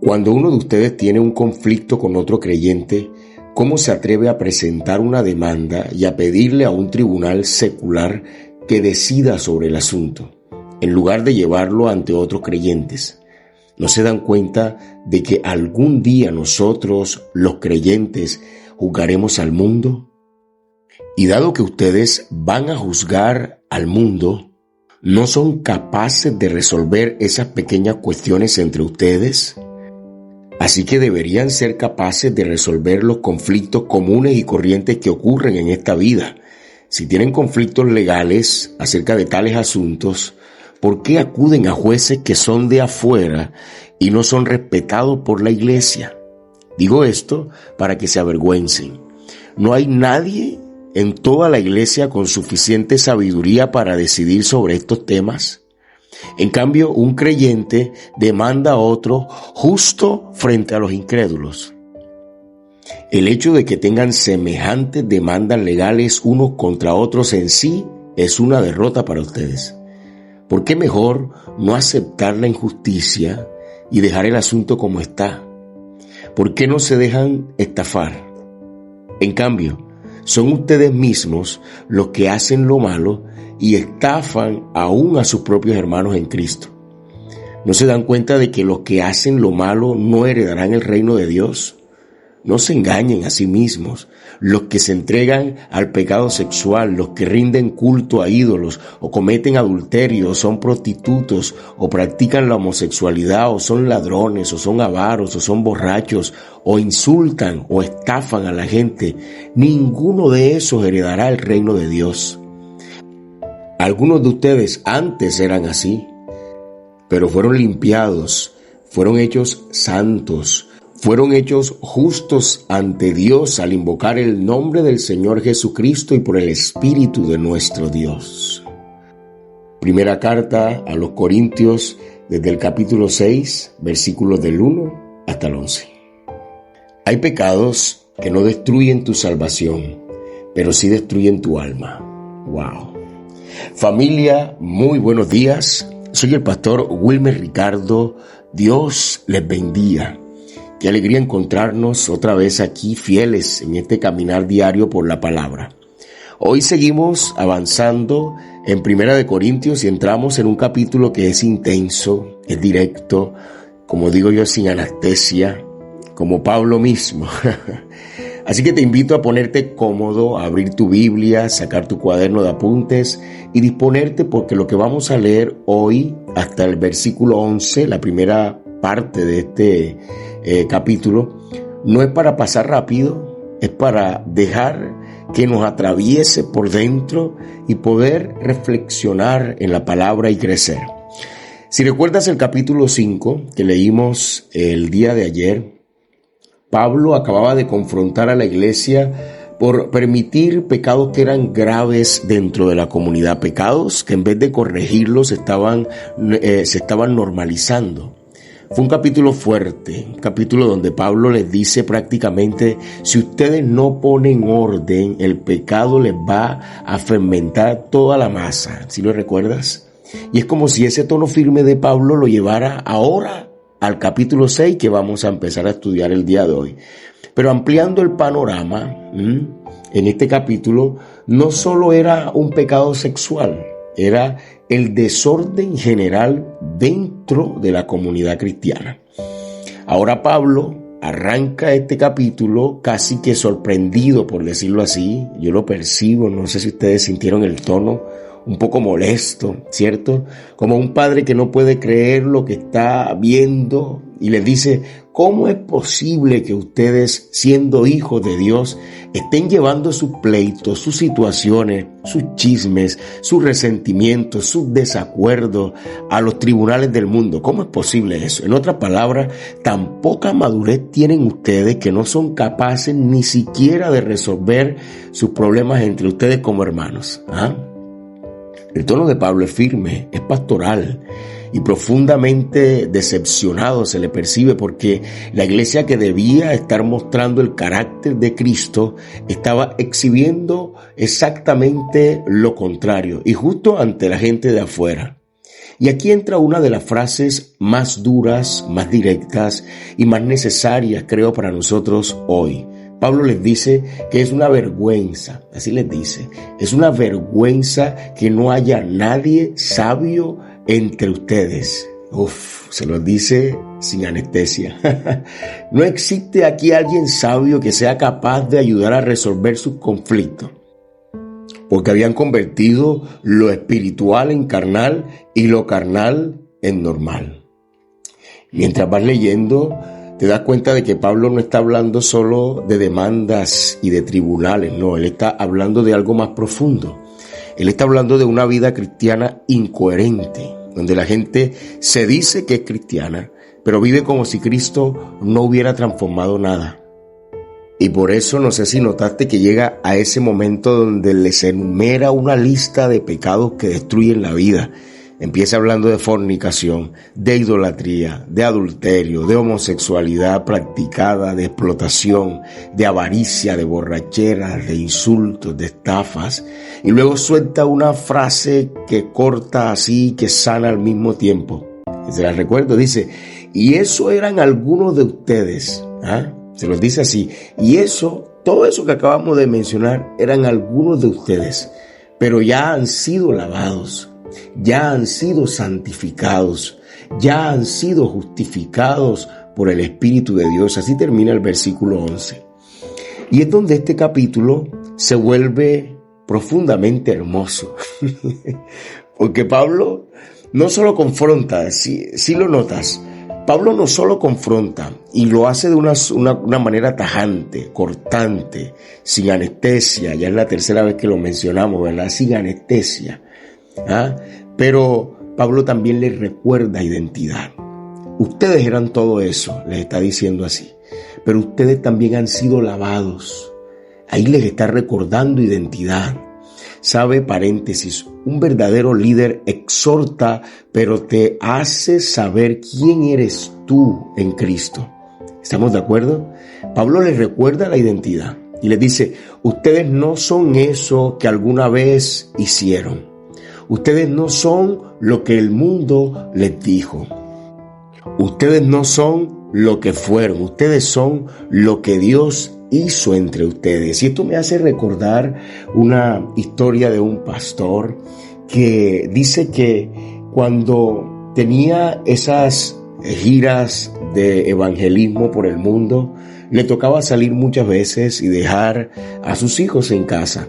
Cuando uno de ustedes tiene un conflicto con otro creyente, ¿cómo se atreve a presentar una demanda y a pedirle a un tribunal secular que decida sobre el asunto, en lugar de llevarlo ante otros creyentes? ¿No se dan cuenta de que algún día nosotros, los creyentes, juzgaremos al mundo? Y dado que ustedes van a juzgar al mundo, ¿no son capaces de resolver esas pequeñas cuestiones entre ustedes? Así que deberían ser capaces de resolver los conflictos comunes y corrientes que ocurren en esta vida. Si tienen conflictos legales acerca de tales asuntos, ¿por qué acuden a jueces que son de afuera y no son respetados por la iglesia? Digo esto para que se avergüencen. No hay nadie en toda la iglesia con suficiente sabiduría para decidir sobre estos temas. En cambio, un creyente demanda a otro justo frente a los incrédulos. El hecho de que tengan semejantes demandas legales unos contra otros en sí es una derrota para ustedes. ¿Por qué mejor no aceptar la injusticia y dejar el asunto como está? ¿Por qué no se dejan estafar? En cambio, son ustedes mismos los que hacen lo malo y estafan aún a sus propios hermanos en Cristo. ¿No se dan cuenta de que los que hacen lo malo no heredarán el reino de Dios? No se engañen a sí mismos. Los que se entregan al pecado sexual, los que rinden culto a ídolos, o cometen adulterio, o son prostitutos, o practican la homosexualidad, o son ladrones, o son avaros, o son borrachos, o insultan o estafan a la gente, ninguno de esos heredará el reino de Dios. Algunos de ustedes antes eran así, pero fueron limpiados, fueron hechos santos, fueron hechos justos ante Dios al invocar el nombre del Señor Jesucristo y por el Espíritu de nuestro Dios. Primera carta a los Corintios, desde el capítulo 6, versículos del 1 hasta el 11. Hay pecados que no destruyen tu salvación, pero sí destruyen tu alma. ¡Wow! Familia, muy buenos días. Soy el pastor Wilmer Ricardo. Dios les bendiga. Qué alegría encontrarnos otra vez aquí fieles en este caminar diario por la palabra. Hoy seguimos avanzando en Primera de Corintios y entramos en un capítulo que es intenso, es directo, como digo yo, sin anestesia, como Pablo mismo. Así que te invito a ponerte cómodo, a abrir tu Biblia, sacar tu cuaderno de apuntes y disponerte, porque lo que vamos a leer hoy hasta el versículo 11, la primera parte de este capítulo, no es para pasar rápido, es para dejar que nos atraviese por dentro y poder reflexionar en la palabra y crecer. Si recuerdas el capítulo 5 que leímos el día de ayer, Pablo acababa de confrontar a la iglesia por permitir pecados que eran graves dentro de la comunidad, pecados que en vez de corregirlos se estaban normalizando. Fue un capítulo fuerte, un capítulo donde Pablo les dice prácticamente: si ustedes no ponen orden, el pecado les va a fermentar toda la masa. ¿Sí lo recuerdas? Y es como si ese tono firme de Pablo lo llevara ahora al capítulo 6 que vamos a empezar a estudiar el día de hoy. Pero ampliando el panorama, en este capítulo no solo era un pecado sexual, era el desorden general dentro de la comunidad cristiana. Ahora Pablo arranca este capítulo casi que sorprendido, por decirlo así. Yo lo percibo, no sé si ustedes sintieron el tono un poco molesto, ¿cierto? Como un padre que no puede creer lo que está viendo y les dice: ¿cómo es posible que ustedes, siendo hijos de Dios, estén llevando sus pleitos, sus situaciones, sus chismes, sus resentimientos, sus desacuerdos a los tribunales del mundo? ¿Cómo es posible eso? En otras palabras, tan poca madurez tienen ustedes que no son capaces ni siquiera de resolver sus problemas entre ustedes como hermanos. El tono de Pablo es firme, es pastoral y profundamente decepcionado se le percibe, porque la iglesia, que debía estar mostrando el carácter de Cristo, estaba exhibiendo exactamente lo contrario y justo ante la gente de afuera. Y aquí entra una de las frases más duras, más directas y más necesarias, creo, para nosotros hoy. Pablo les dice que es una vergüenza, así les dice, es una vergüenza que no haya nadie sabio entre ustedes. Se los dice sin anestesia. No existe aquí alguien sabio que sea capaz de ayudar a resolver sus conflictos, porque habían convertido lo espiritual en carnal y lo carnal en normal. Mientras vas leyendo, te das cuenta de que Pablo no está hablando solo de demandas y de tribunales, no, él está hablando de algo más profundo. Él está hablando de una vida cristiana incoherente, donde la gente se dice que es cristiana, pero vive como si Cristo no hubiera transformado nada. Y por eso no sé si notaste que llega a ese momento donde les enumera una lista de pecados que destruyen la vida. Empieza hablando de fornicación, de idolatría, de adulterio, de homosexualidad practicada, de explotación, de avaricia, de borrachera, de insultos, de estafas. Y luego suelta una frase que corta así, que sana al mismo tiempo. Se la recuerdo, dice, y eso eran algunos de ustedes. Se los dice así, y todo eso que acabamos de mencionar eran algunos de ustedes, pero ya han sido lavados, ya han sido santificados, ya han sido justificados por el Espíritu de Dios. Así termina el versículo 11. Y es donde este capítulo se vuelve profundamente hermoso, porque Pablo no solo confronta, si lo notas, Pablo no solo confronta y lo hace de una manera tajante, cortante, sin anestesia. Ya es la tercera vez que lo mencionamos, ¿verdad? Sin anestesia. Pero Pablo también les recuerda identidad. Ustedes eran todo eso, les está diciendo así. Pero ustedes también han sido lavados. Ahí les está recordando identidad. Sabe, paréntesis, un verdadero líder exhorta, pero te hace saber quién eres tú en Cristo. ¿Estamos de acuerdo? Pablo les recuerda la identidad y les dice, ustedes no son eso que alguna vez hicieron. Ustedes no son lo que el mundo les dijo. Ustedes no son lo que fueron. Ustedes son lo que Dios hizo entre ustedes. Y esto me hace recordar una historia de un pastor que dice que cuando tenía esas giras de evangelismo por el mundo, le tocaba salir muchas veces y dejar a sus hijos en casa,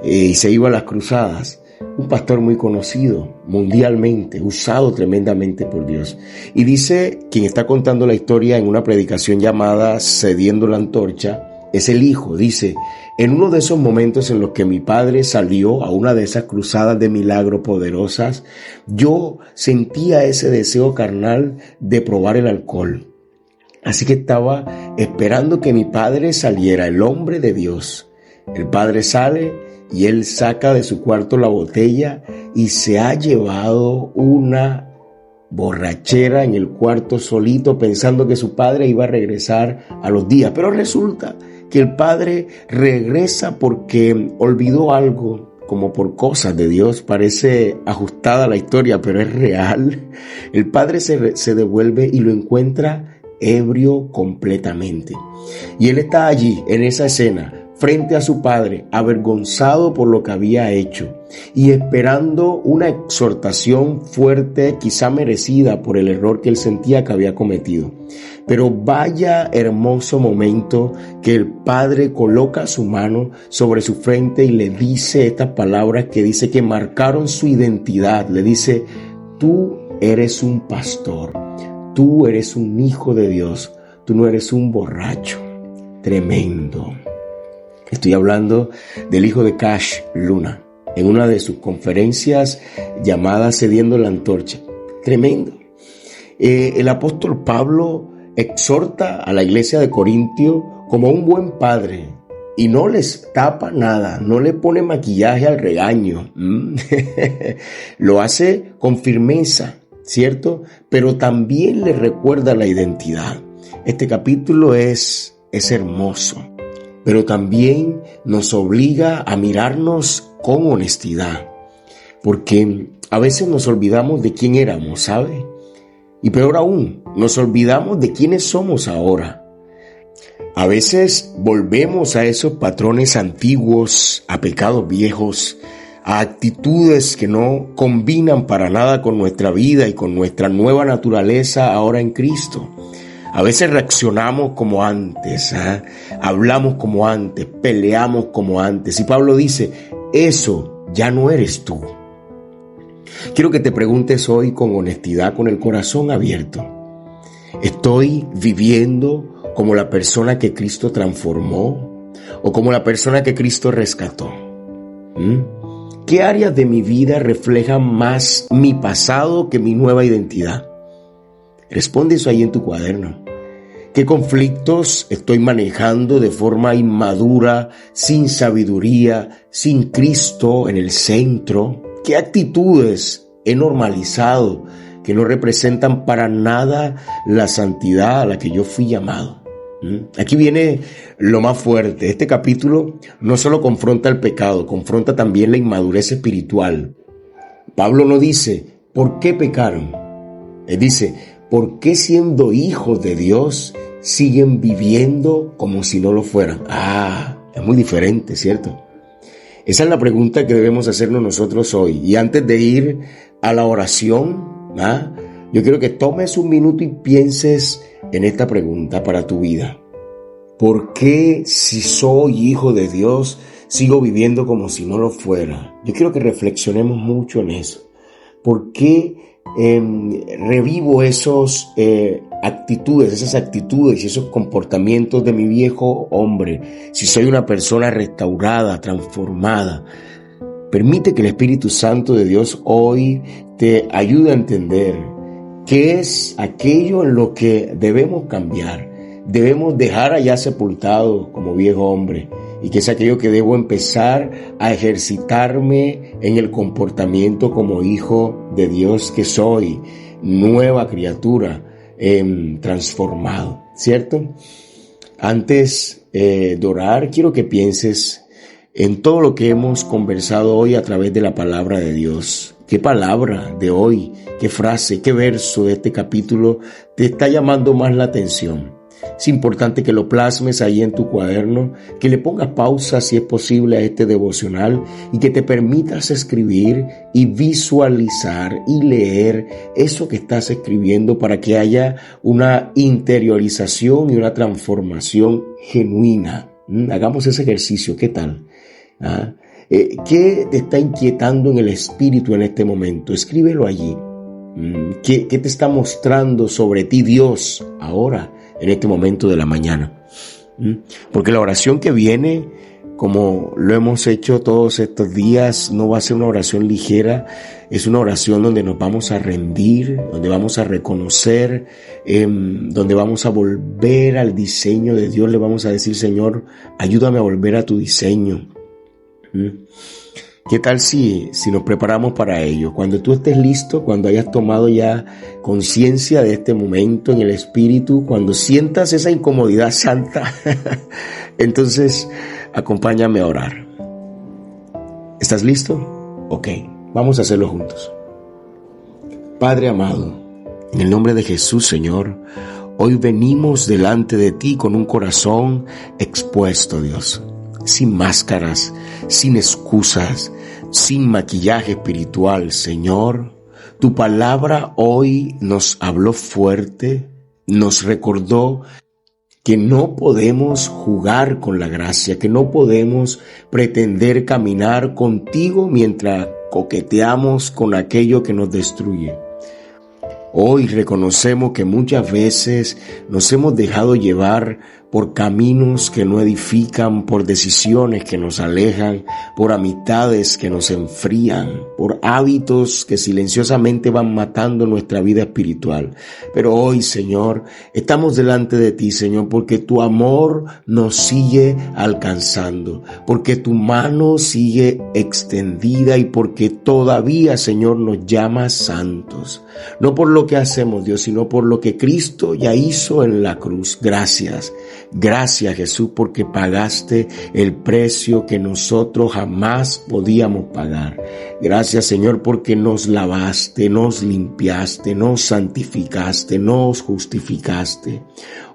y se iba a las cruzadas. Un pastor muy conocido mundialmente, usado tremendamente por Dios. Y dice, quien está contando la historia en una predicación llamada Cediendo la Antorcha, es el hijo. Dice, en uno de esos momentos en los que mi padre salió a una de esas cruzadas de milagro poderosas, yo sentía ese deseo carnal de probar el alcohol. Así que estaba esperando que mi padre saliera, el hombre de Dios. El padre sale y él saca de su cuarto la botella y se ha llevado una borrachera en el cuarto solito, pensando que su padre iba a regresar a los días. Pero resulta que el padre regresa porque olvidó algo, como por cosas de Dios. Parece ajustada la historia, pero es real. El padre se devuelve y lo encuentra ebrio completamente. Y él está allí, en esa escena, frente a su padre, avergonzado por lo que había hecho y esperando una exhortación fuerte, quizá merecida por el error que él sentía que había cometido. Pero vaya hermoso momento que el padre coloca su mano sobre su frente y le dice estas palabras que dice que marcaron su identidad. Le dice, tú eres un pastor, tú eres un hijo de Dios, tú no eres un borracho. Tremendo. Estoy hablando del hijo de Cash Luna, en una de sus conferencias llamada Cediendo la Antorcha. Tremendo. El apóstol Pablo exhorta a la iglesia de Corintio como un buen padre y no les tapa nada, no le pone maquillaje al regaño. Lo hace con firmeza, ¿cierto? Pero también le recuerda la identidad. Este capítulo es hermoso, pero también nos obliga a mirarnos con honestidad, porque a veces nos olvidamos de quién éramos, ¿sabe? Y peor aún, nos olvidamos de quiénes somos ahora. A veces volvemos a esos patrones antiguos, a pecados viejos, a actitudes que no combinan para nada con nuestra vida y con nuestra nueva naturaleza ahora en Cristo. A veces reaccionamos como antes, hablamos como antes, peleamos como antes. Y Pablo dice, eso ya no eres tú. Quiero que te preguntes hoy con honestidad, con el corazón abierto. ¿Estoy viviendo como la persona que Cristo transformó o como la persona que Cristo rescató? ¿Qué áreas de mi vida reflejan más mi pasado que mi nueva identidad? Responde eso ahí en tu cuaderno. ¿Qué conflictos estoy manejando de forma inmadura, sin sabiduría, sin Cristo en el centro? ¿Qué actitudes he normalizado que no representan para nada la santidad a la que yo fui llamado? Aquí viene lo más fuerte. Este capítulo no solo confronta el pecado, confronta también la inmadurez espiritual. Pablo no dice, ¿por qué pecaron? Él dice, ¿por qué siendo hijos de Dios siguen viviendo como si no lo fueran? Es muy diferente, ¿cierto? Esa es la pregunta que debemos hacernos nosotros hoy. Y antes de ir a la oración, yo quiero que tomes un minuto y pienses en esta pregunta para tu vida. ¿Por qué si soy hijo de Dios sigo viviendo como si no lo fuera? Yo quiero que reflexionemos mucho en eso. ¿Por qué revivo esas actitudes y esos comportamientos de mi viejo hombre? Si soy una persona restaurada, transformada, permite que el Espíritu Santo de Dios hoy te ayude a entender qué es aquello en lo que debemos cambiar, debemos dejar allá sepultado como viejo hombre, y que es aquello que debo empezar a ejercitarme en el comportamiento como hijo de Dios que soy, nueva criatura, transformado, ¿cierto? Antes de orar, quiero que pienses en todo lo que hemos conversado hoy a través de la palabra de Dios. ¿Qué palabra de hoy, qué frase, qué verso de este capítulo te está llamando más la atención? Es importante que lo plasmes ahí en tu cuaderno, que le pongas pausa si es posible a este devocional y que te permitas escribir y visualizar y leer eso que estás escribiendo para que haya una interiorización y una transformación genuina. Hagamos ese ejercicio, ¿qué tal? ¿Qué te está inquietando en el espíritu en este momento? Escríbelo allí. ¿Qué te está mostrando sobre ti Dios ahora, en este momento de la mañana? Porque la oración que viene, como lo hemos hecho todos estos días, no va a ser una oración ligera. Es una oración donde nos vamos a rendir, donde vamos a reconocer, donde vamos a volver al diseño de Dios. Le vamos a decir, Señor, ayúdame a volver a tu diseño. ¿Qué tal si nos preparamos para ello? Cuando tú estés listo, cuando hayas tomado ya conciencia de este momento en el espíritu, cuando sientas esa incomodidad santa, entonces acompáñame a orar. ¿Estás listo? Ok, vamos a hacerlo juntos. Padre amado, en el nombre de Jesús, Señor, hoy venimos delante de ti con un corazón expuesto, Dios, sin máscaras, sin excusas, sin maquillaje espiritual. Señor, tu palabra hoy nos habló fuerte, nos recordó que no podemos jugar con la gracia, que no podemos pretender caminar contigo mientras coqueteamos con aquello que nos destruye. Hoy reconocemos que muchas veces nos hemos dejado llevar por caminos que no edifican, por decisiones que nos alejan, por amistades que nos enfrían, por hábitos que silenciosamente van matando nuestra vida espiritual. Pero hoy, Señor, estamos delante de ti, Señor, porque tu amor nos sigue alcanzando, porque tu mano sigue extendida y porque todavía, Señor, nos llamas santos. No por lo que hacemos, Dios, sino por lo que Cristo ya hizo en la cruz. Gracias. Gracias, Jesús, porque pagaste el precio que nosotros jamás podíamos pagar. Gracias, Señor, porque nos lavaste, nos limpiaste, nos santificaste, nos justificaste.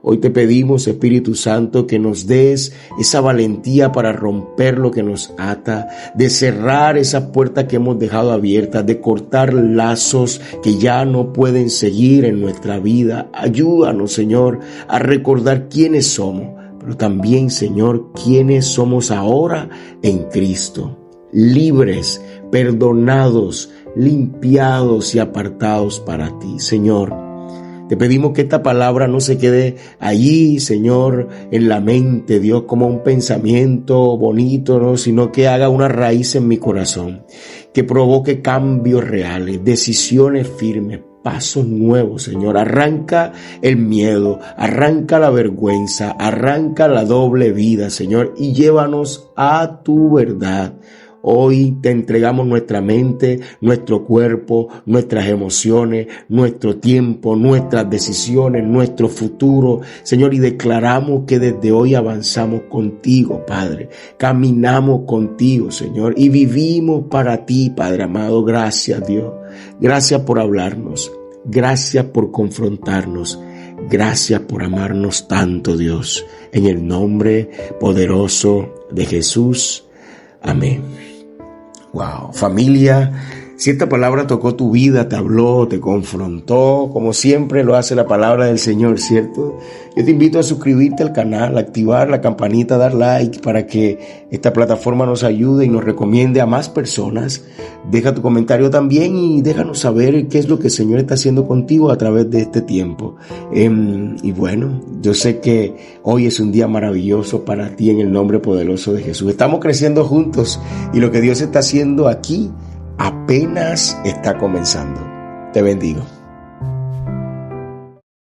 Hoy te pedimos, Espíritu Santo, que nos des esa valentía para romper lo que nos ata, de cerrar esas puertas que hemos dejado abiertas, de cortar lazos que ya no pueden seguir en nuestra vida. Ayúdanos, Señor, a recordar quiénes somos, pero también, Señor, quiénes somos ahora en Cristo. Libres, perdonados, limpiados y apartados para ti, Señor. Te pedimos que esta palabra no se quede allí, Señor, en la mente, Dios, como un pensamiento bonito, ¿no? Sino que haga una raíz en mi corazón, que provoque cambios reales, decisiones firmes, pasos nuevos, Señor. Arranca el miedo, arranca la vergüenza, arranca la doble vida, Señor, y llévanos a tu verdad. Hoy te entregamos nuestra mente, nuestro cuerpo, nuestras emociones, nuestro tiempo, nuestras decisiones, nuestro futuro, Señor, y declaramos que desde hoy avanzamos contigo, Padre. Caminamos contigo, Señor, y vivimos para ti, Padre amado. Gracias, Dios. Gracias por hablarnos. Gracias por confrontarnos. Gracias por amarnos tanto, Dios. En el nombre poderoso de Jesús. Amén. Wow, familia, si esta palabra tocó tu vida, te habló, te confrontó, como siempre lo hace la palabra del Señor, ¿cierto? Yo te invito a suscribirte al canal, a activar la campanita, dar like para que esta plataforma nos ayude y nos recomiende a más personas. Deja tu comentario también y déjanos saber qué es lo que el Señor está haciendo contigo a través de este tiempo. Y bueno, yo sé que hoy es un día maravilloso para ti en el nombre poderoso de Jesús. Estamos creciendo juntos y lo que Dios está haciendo aquí apenas está comenzando. Te bendigo.